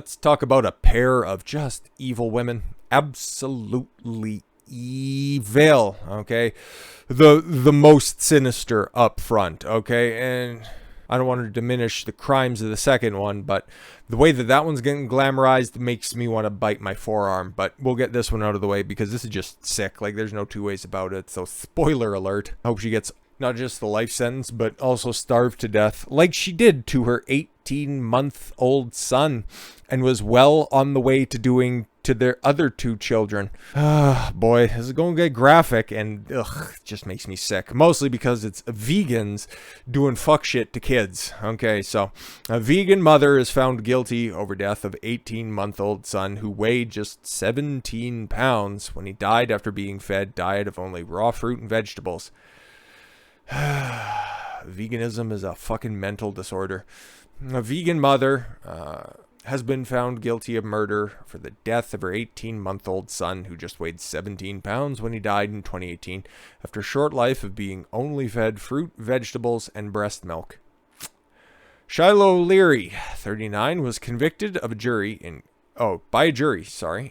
let's talk about a pair of just evil women. Absolutely evil, okay? The most sinister up front, okay? And I don't want to diminish the crimes of the second one, but the way that one's getting glamorized makes me want to bite my forearm. But we'll get this one out of the way because this is just sick. Like, there's no two ways about it. So, spoiler alert. I hope she gets not just the life sentence, but also starved to death like she did to her 18-month-old son and was well on the way to doing to their other two children. Boy, this is going to get graphic and it just makes me sick. Mostly because it's vegans doing fuck shit to kids. Okay, so a vegan mother is found guilty over death of 18-month-old son who weighed just 17 pounds when he died after being fed diet of only raw fruit and vegetables. Veganism is a fucking mental disorder. A vegan mother has been found guilty of murder for the death of her 18-month-old son who just weighed 17 pounds when he died in 2018 after a short life of being only fed fruit, vegetables, and breast milk. Sheila O'Leary, 39, was convicted of by a jury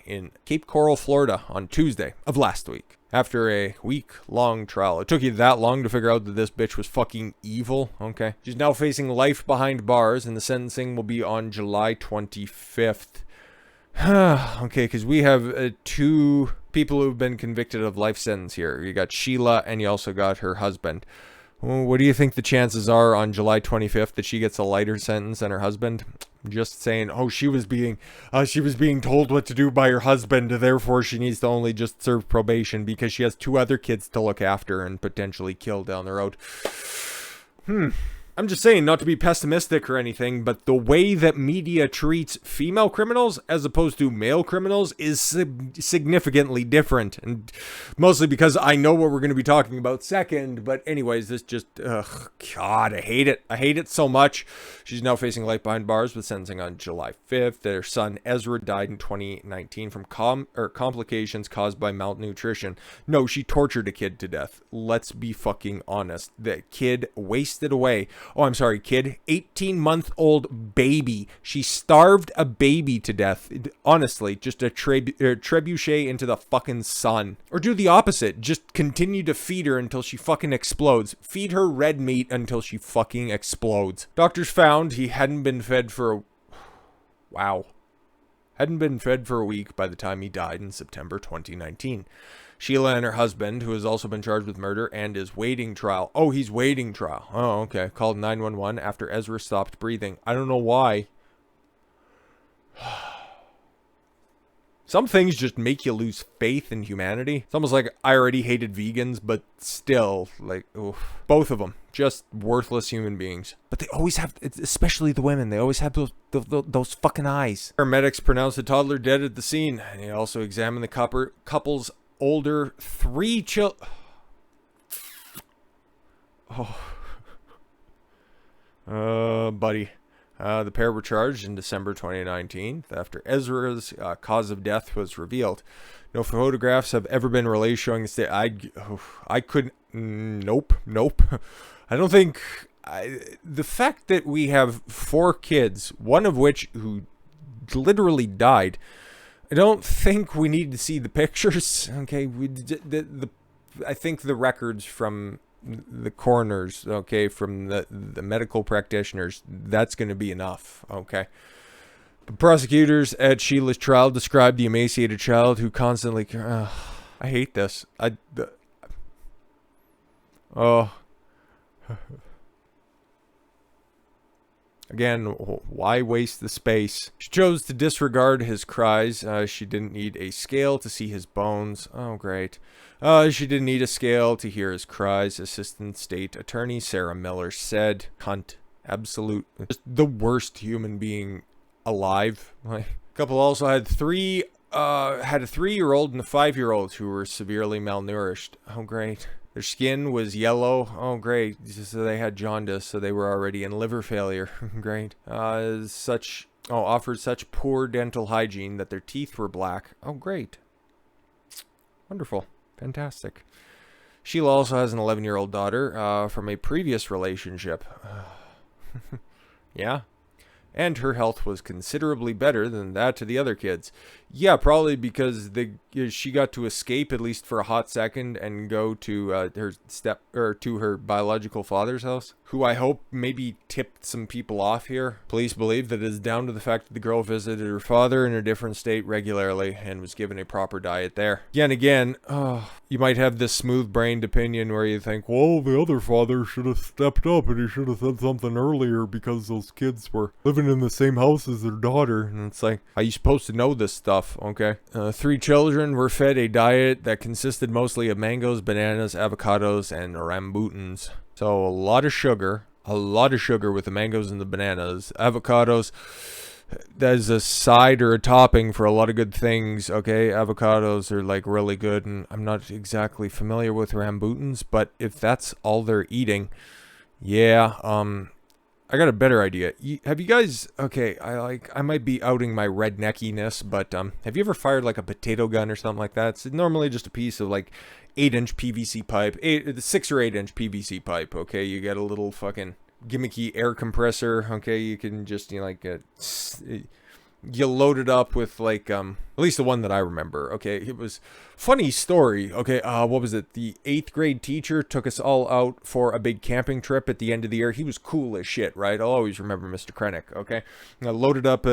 in Cape Coral, Florida on Tuesday of last week. After a week-long trial. It took you that long to figure out that this bitch was fucking evil? Okay. She's now facing life behind bars, and the sentencing will be on July 25th. Okay, because we have two people who've been convicted of life sentence here. You got Sheila, and you also got her husband. What do you think the chances are on July 25th that she gets a lighter sentence than her husband? Just saying, she was being told what to do by her husband, therefore she needs to only just serve probation because she has two other kids to look after and potentially kill down the road. I'm just saying, not to be pessimistic or anything, but the way that media treats female criminals as opposed to male criminals is significantly different. And mostly because I know what we're going to be talking about second. But anyways, this just, God, I hate it. I hate it so much. She's now facing life behind bars with sentencing on July 5th. Their son, Ezra, died in 2019 from complications caused by malnutrition. No, she tortured a kid to death. Let's be fucking honest. The kid wasted away. Oh, I'm sorry, kid. 18-month-old baby. She starved a baby to death. Honestly, just a trebuchet into the fucking sun. Or do the opposite. Just continue to feed her until she fucking explodes. Feed her red meat until she fucking explodes. Doctors found he hadn't been fed for hadn't been fed for a week by the time he died in September 2019. Sheila and her husband, who has also been charged with murder and is waiting trial. Oh, he's waiting trial. Oh, okay. Called 911 after Ezra stopped breathing. I don't know why. Some things just make you lose faith in humanity. It's almost like I already hated vegans, but still, like, oof. Both of them, just worthless human beings. But they always have, especially the women, they always have those fucking eyes. Paramedics pronounced the toddler dead at the scene, and they also examined the couple's older 3 children. Buddy. The pair were charged in December 2019 after Ezra's cause of death was revealed. No photographs have ever been released showing the state. I couldn't. Nope. I don't think. The fact that we have 4 kids, one of which who literally died. I don't think we need to see the pictures. Okay, I think the records from the coroners, okay, from the medical practitioners, that's going to be enough. Okay. The prosecutors at Sheila's trial described the emaciated child who constantly. I hate this. Again, why waste the space? She chose to disregard his cries. She didn't need a scale to see his bones. Oh, great. She didn't need a scale to hear his cries, Assistant State Attorney Sarah Miller said. Cunt. Absolute. Just the worst human being alive. The couple also had a 3-year-old and a 5-year-old who were severely malnourished. Oh, great. Their skin was yellow. Oh, great. So they had jaundice, so they were already in liver failure. Great. Offered such poor dental hygiene that their teeth were black. Oh, great. Wonderful. Fantastic. Sheila also has an 11-year-old daughter from a previous relationship. Yeah. and her health was considerably better than that of the other kids. Yeah, probably because she got to escape at least for a hot second and go to her biological father's house, who I hope maybe tipped some people off here. Police believe that it is down to the fact that the girl visited her father in a different state regularly and was given a proper diet there. Again, you might have this smooth-brained opinion where you think, well, the other father should have stepped up and he should have said something earlier because those kids were living in the same house as their daughter. And it's like, how are you supposed to know this stuff? Okay. 3 children were fed a diet that consisted mostly of mangoes, bananas, avocados, and rambutans. So a lot of sugar with the mangoes and the bananas. Avocados, that is a side or a topping for a lot of good things. Okay, avocados are like really good, and I'm not exactly familiar with rambutans, but if that's all they're eating, yeah, I got a better idea. Have you guys, okay, I might be outing my redneckiness, but have you ever fired like a potato gun or something like that? It's normally just a piece of like 8-inch PVC pipe, 6 or 8-inch PVC pipe, okay? You get a little fucking gimmicky air compressor, okay? You can just, you load it up with like, at least the one that I remember, okay? It was funny story, okay? What was it? The 8th grade teacher took us all out for a big camping trip at the end of the year. He was cool as shit, right? I'll always remember Mr. Krennic, okay? I loaded up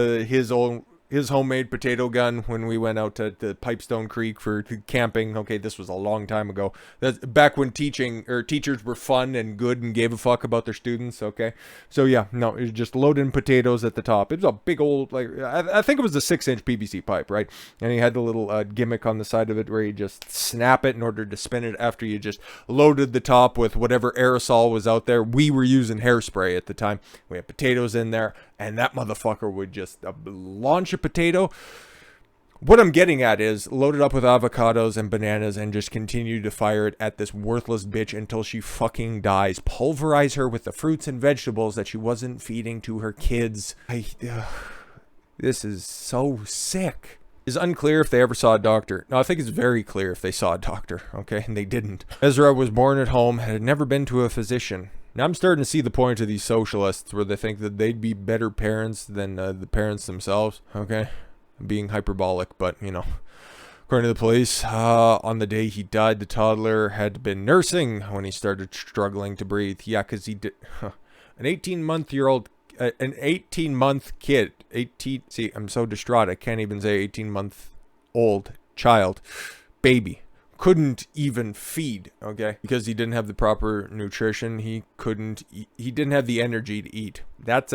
his homemade potato gun when we went out to Pipestone Creek for camping. Okay, this was a long time ago. That's back when teachers were fun and good and gave a fuck about their students. Okay, so yeah, no, it was just loading potatoes at the top. It was a big old, like, I think it was a 6-inch PVC pipe, right? And he had the little gimmick on the side of it where you just snap it in order to spin it after you just loaded the top with whatever aerosol was out there. We were using hairspray at the time. We had potatoes in there, and that motherfucker would just launch a potato. What I'm getting at is load it up with avocados and bananas and just continue to fire it at this worthless bitch until she fucking dies. Pulverize her with the fruits and vegetables that she wasn't feeding to her kids. This is so sick. It's unclear if they ever saw a doctor. No, I think it's very clear if they saw a doctor, okay? And they didn't. Ezra was born at home, had never been to a physician. Now I'm starting to see the point of these socialists where they think that they'd be better parents than the parents themselves, okay? I'm being hyperbolic, but, according to the police, on the day he died, the toddler had been nursing when he started struggling to breathe. Yeah, because he did... An 18-month kid, see, I'm so distraught, I can't even say 18-month-old child, baby. Couldn't even feed, okay? Because he didn't have the proper nutrition. He didn't have the energy to eat. That's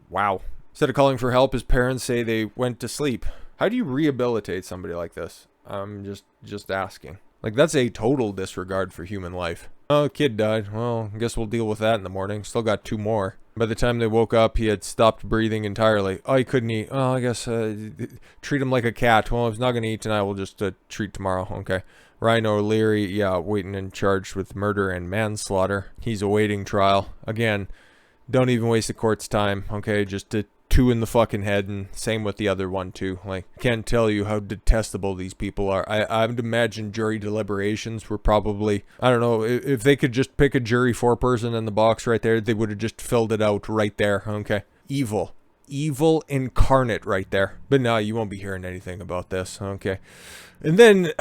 wow. Instead of calling for help, his parents say they went to sleep. How do you rehabilitate somebody like this? I'm just asking. Like, that's a total disregard for human life. Oh, kid died. Well, I guess we'll deal with that in the morning. Still got 2 more. By the time they woke up, he had stopped breathing entirely. Oh, he couldn't eat. Oh, I guess treat him like a cat. Well, if he's not going to eat tonight, we'll just treat tomorrow. Okay. Ryan O'Leary, yeah, waiting and charged with murder and manslaughter. He's awaiting trial. Again, don't even waste the court's time. Okay, just 2 in the fucking head, and same with the other one too. Like, can't tell you how detestable these people are. I would imagine jury deliberations were probably, I don't know, if they could just pick a jury 4-person in the box right there, they would have just filled it out right there. Okay, evil incarnate right there. But no, you won't be hearing anything about this. Okay, and then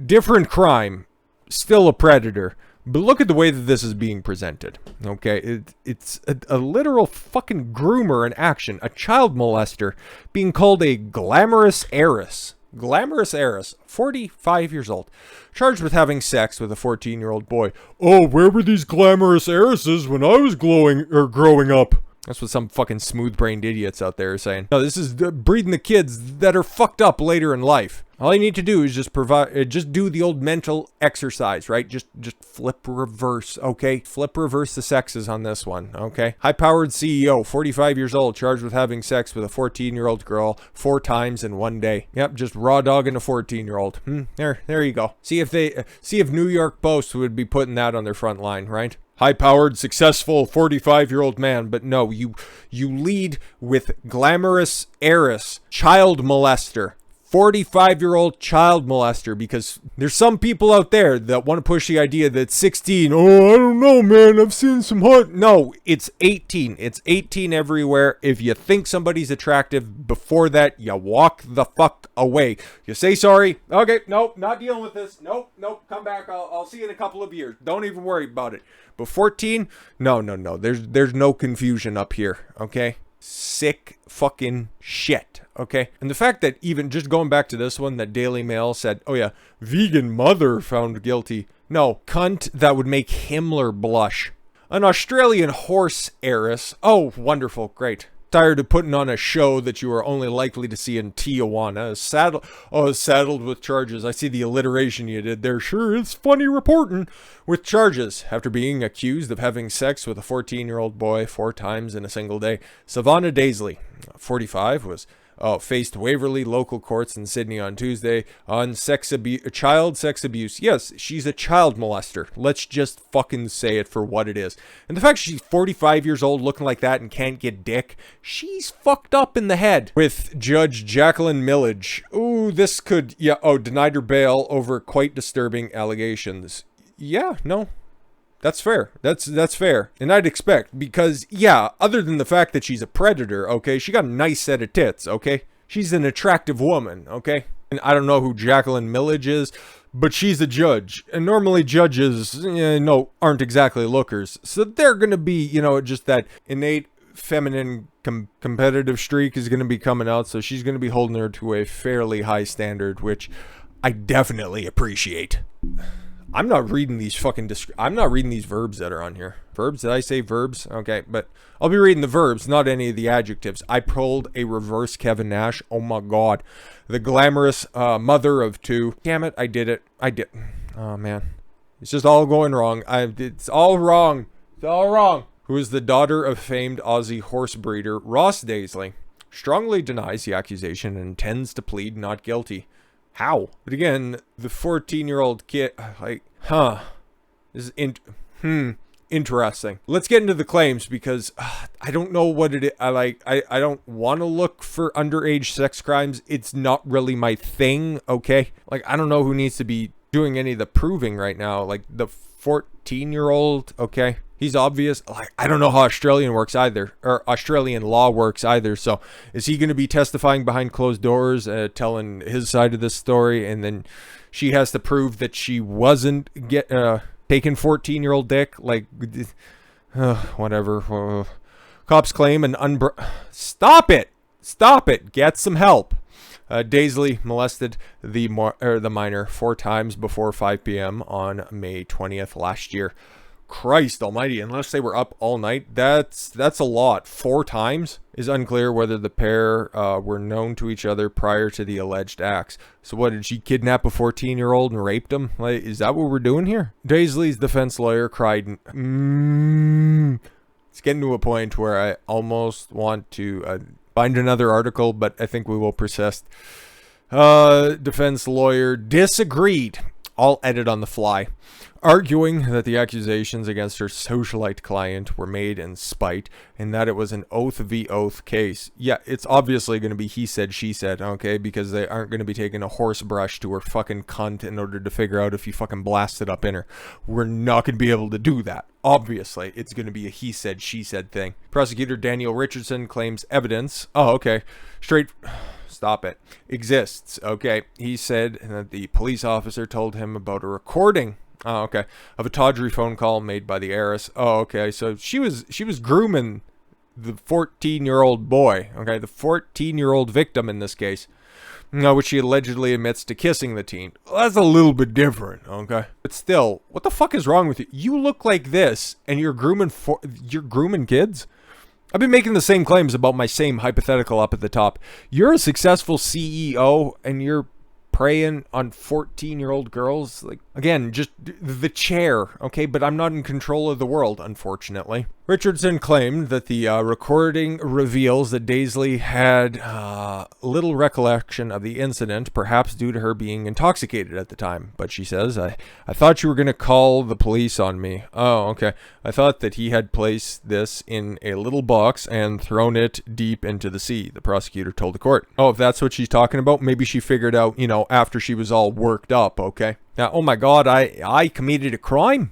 different crime, still a predator. But look at the way that this is being presented, okay? It's a literal fucking groomer in action, a child molester being called a glamorous heiress. Glamorous heiress, 45 years old, charged with having sex with a 14-year-old boy. Oh, where were these glamorous heiresses when I was growing up? That's what some fucking smooth-brained idiots out there are saying. No, this is breeding the kids that are fucked up later in life. All you need to do is just do the old mental exercise, right? Just flip reverse, okay? Flip reverse the sexes on this one, okay? High-powered CEO, 45 years old, charged with having sex with a 14-year-old girl 4 times in 1 day. Yep, just raw dogging a 14-year-old. There you go. See if New York Post would be putting that on their front line, right? High-powered, successful 45-year-old man, but no, you lead with glamorous heiress, child molester, 45-year-old child molester, because there's some people out there that want to push the idea that 16, oh, I don't know, man, I've seen some hot. No, it's 18. It's 18 everywhere. If you think somebody's attractive before that, you walk the fuck away. You say sorry. Okay, nope, not dealing with this. Nope, come back. I'll see you in a couple of years. Don't even worry about it. But 14, no. There's no confusion up here, okay? Sick fucking shit, okay? And the fact that even just going back to this one, that Daily Mail said, oh yeah, vegan mother found guilty. No, cunt, that would make Himmler blush. An Australian horse heiress. Oh, wonderful, great. Tired of putting on a show that you are only likely to see in Tijuana. Saddled with charges. I see the alliteration you did there. Sure, it's funny reporting. With charges after being accused of having sex with a 14-year-old boy 4 times in a single day. Savannah Daisley, 45, was faced Waverley local courts in Sydney on Tuesday on child sex abuse. Yes, she's a child molester. Let's just fucking say it for what it is. And the fact she's 45 years old looking like that and can't get dick, she's fucked up in the head. With Judge Jacqueline Millage. Ooh, this could, denied her bail over quite disturbing allegations. Yeah, no. That's fair. That's fair. And I'd expect, because, other than the fact that she's a predator, okay, she got a nice set of tits, okay? She's an attractive woman, okay? And I don't know who Jacqueline Millage is, but she's a judge. And normally judges, aren't exactly lookers. So they're going to be, just that innate feminine competitive streak is going to be coming out. So she's going to be holding her to a fairly high standard, which I definitely appreciate. I'm not reading these I'm not reading these verbs that are on here. Verbs? Did I say verbs? Okay, but I'll be reading the verbs, not any of the adjectives. I pulled a reverse Kevin Nash. Oh my God. The glamorous mother of 2. Damn it, I did it. Oh man. It's just all going wrong. It's all wrong. It's all wrong. Who is the daughter of famed Aussie horse breeder Ross Daisley. Strongly denies the accusation and intends to plead not guilty. How? But again, the 14-year-old kid, this is interesting. Let's get into the claims, because I don't know what it is. I don't want to look for underage sex crimes. It's not really my thing, okay? Like, I don't know who needs to be doing any of the proving right now. Like, the 14-year-old, okay? He's obvious. Like, I don't know how Australian law works either. So is he going to be testifying behind closed doors, telling his side of this story, and then she has to prove that she wasn't taking 14-year-old dick? Like, whatever. Cops claim Stop it. Get some help. Daisley molested the minor 4 times before 5 p.m. on May 20th last year. Christ almighty, unless they were up all night, that's a lot. 4 times? Is unclear whether the pair were known to each other prior to the alleged acts. So what, did she kidnap a 14-year-old and raped him? Like, is that what we're doing here? Daisley's defense lawyer cried, It's getting to a point where I almost want to find another article, but I think we will persist. Defense lawyer disagreed. I'll edit on the fly. Arguing that the accusations against her socialite client were made in spite and that it was an oath v. oath case. Yeah, it's obviously going to be he said, she said, okay? Because they aren't going to be taking a horse brush to her fucking cunt in order to figure out if you fucking blasted up in her. We're not going to be able to do that. Obviously, it's going to be a he said, she said thing. Prosecutor Daniel Richardson claims evidence. Oh, okay. Stop it. Exists, okay? He said that the police officer told him about a recording, of a tawdry phone call made by the heiress. Oh, okay, so she was grooming the 14-year-old boy, okay? The 14-year-old victim in this case, which she allegedly admits to kissing the teen. Well, that's a little bit different, okay? But still, what the fuck is wrong with you? You look like this, and you're grooming kids? I've been making the same claims about my same hypothetical up at the top. You're a successful CEO and you're preying on 14-year-old girls? Like, Again, just the chair, okay? But I'm not in control of the world, unfortunately. Richardson claimed that the recording reveals that Daisley had little recollection of the incident, perhaps due to her being intoxicated at the time. But she says, I thought you were going to call the police on me. Oh, okay. I thought that he had placed this in a little box and thrown it deep into the sea, the prosecutor told the court. Oh, if that's what she's talking about, maybe she figured out, after she was all worked up, okay? Now, oh my God, I committed a crime.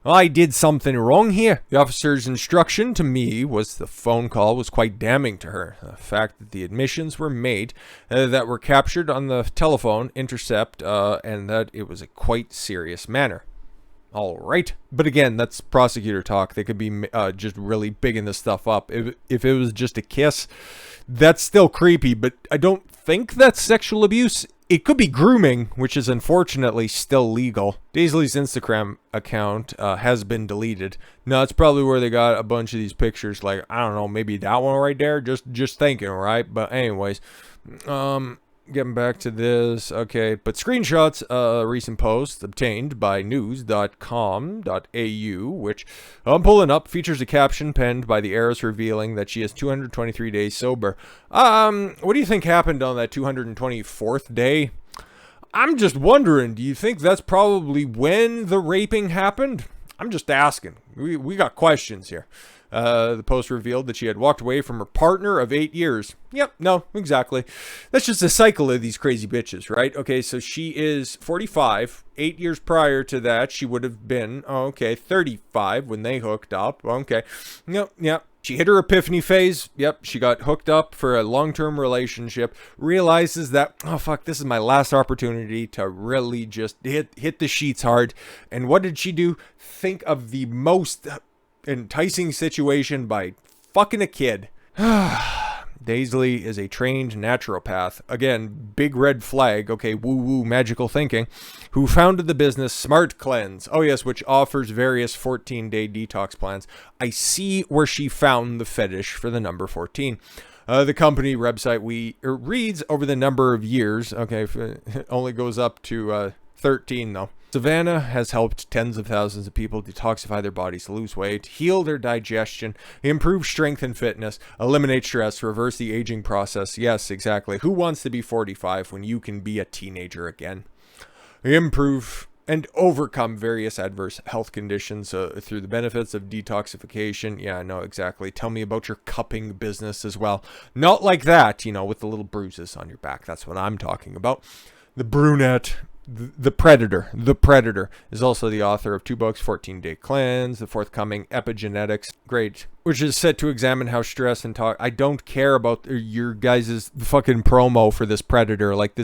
I did something wrong here. The officer's instruction to me was the phone call was quite damning to her. The fact that the admissions were made that were captured on the telephone intercept and that it was a quite serious manner. All right. But again, that's prosecutor talk. They could be just really bigging this stuff up. If it was just a kiss, that's still creepy, but I don't think that's sexual abuse. It could be grooming, which is unfortunately still legal. Daisley's Instagram account has been deleted. No, it's probably where they got a bunch of these pictures. Like, I don't know, maybe that one right there. Just thinking, right? But anyways, getting back to this. Okay, but screenshots, recent post obtained by news.com.au, which I'm pulling up, features a caption penned by the heiress revealing that she is 223 days sober. What do you think happened on that 224th day? I'm just wondering, do you think that's probably when the raping happened? I'm just asking. We got questions here. The post revealed that she had walked away from her partner of 8 years. Yep, no, exactly. That's just a cycle of these crazy bitches, right? Okay, so she is 45. 8 years prior to that, she would have been, 35 when they hooked up. Okay, yep. She hit her epiphany phase. Yep, she got hooked up for a long-term relationship. Realizes that, oh fuck, this is my last opportunity to really just hit the sheets hard. And what did she do? Think of the most enticing situation by fucking a kid. Daisley is a trained naturopath. Again, big red flag. Okay, woo-woo magical thinking. Who founded the business Smart Cleanse. Oh yes, which offers various 14-day detox plans. I see where she found the fetish for the number 14. The company website reads over the number of years. Okay, it only goes up to 13 though. Savannah has helped tens of thousands of people detoxify their bodies, lose weight, heal their digestion, improve strength and fitness, eliminate stress, reverse the aging process. Yes, exactly. Who wants to be 45 when you can be a teenager again? Improve and overcome various adverse health conditions through the benefits of detoxification. Yeah, I know exactly. Tell me about your cupping business as well. Not like that, with the little bruises on your back. That's what I'm talking about. The brunette. The Predator is also the author of 2 books, 14-Day Cleanse, the forthcoming Epigenetics, great, which is set to examine how stress and talk. I don't care about your guys' fucking promo for this Predator. Like,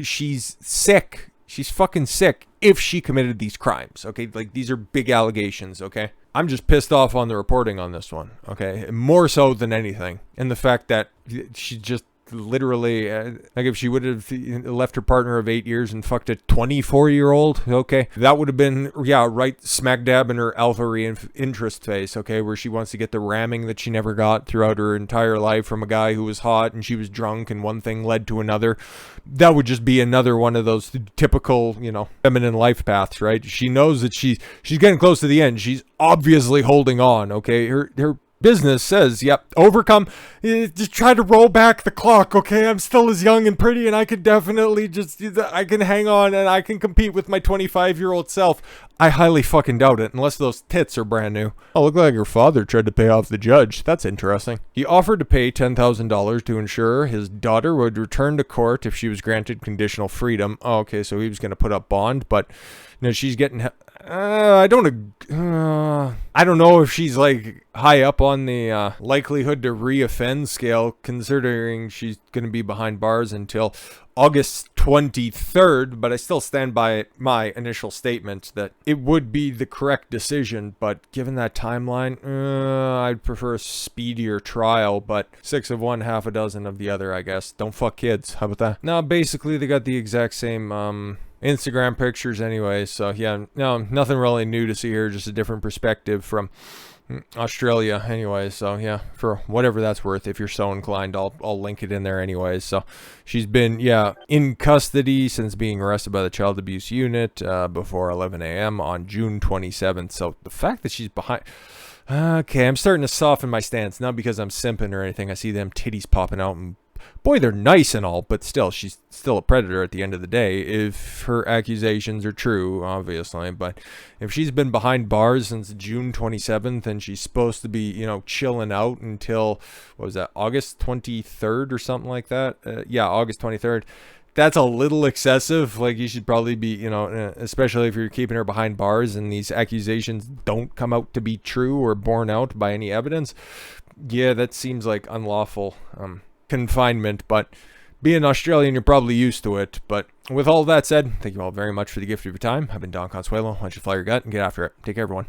she's sick. She's fucking sick if she committed these crimes, okay? Like, these are big allegations, okay? I'm just pissed off on the reporting on this one, okay? More so than anything. And the fact that she just literally, like if she would have left her partner of 8 years and fucked a 24-year-old, okay, that would have been, right smack dab in her alpha interest phase, okay, where she wants to get the ramming that she never got throughout her entire life from a guy who was hot and she was drunk and one thing led to another. That would just be another one of those typical, feminine life paths, right? She knows that she's getting close to the end. She's obviously holding on, okay? Her business says, overcome, just try to roll back the clock, okay? I'm still as young and pretty and I could definitely I can hang on and I can compete with my 25-year-old self. I highly fucking doubt it, unless those tits are brand new. Oh, look like her father tried to pay off the judge. That's interesting. He offered to pay $10,000 to ensure his daughter would return to court if she was granted conditional freedom. Oh, okay, so he was going to put up bond, but she's getting... I don't know if she's like high up on the likelihood to reoffend scale, considering she's going to be behind bars until August 23rd, but I still stand by my initial statement that it would be the correct decision, but given that timeline, I'd prefer a speedier trial, but 6 of one, half a dozen of the other, I guess. Don't fuck kids. How about that? No, basically they got the exact same Instagram pictures anyway, so yeah, no, nothing really new to see here, just a different perspective from Australia, anyway. So yeah, for whatever that's worth, if you're so inclined, I'll link it in there anyways. So she's been in custody since being arrested by the child abuse unit before 11 a.m. on June 27th. So the fact that she's behind. Okay, I'm starting to soften my stance, not because I'm simping or anything. I see them titties popping out, and boy, they're nice and all, but still, she's still a predator at the end of the day, if her accusations are true, obviously. But if she's been behind bars since June 27th, and she's supposed to be, chilling out until, what was that, August 23rd or something like that? August 23rd. That's a little excessive. Like, you should probably be, especially if you're keeping her behind bars and these accusations don't come out to be true or borne out by any evidence. Yeah, that seems like unlawful confinement, but being Australian, you're probably used to it. But with all that said, thank you all very much for the gift of your time. I've been Don Consuelo. Why don't you fly your gut and get after it. Take care, everyone.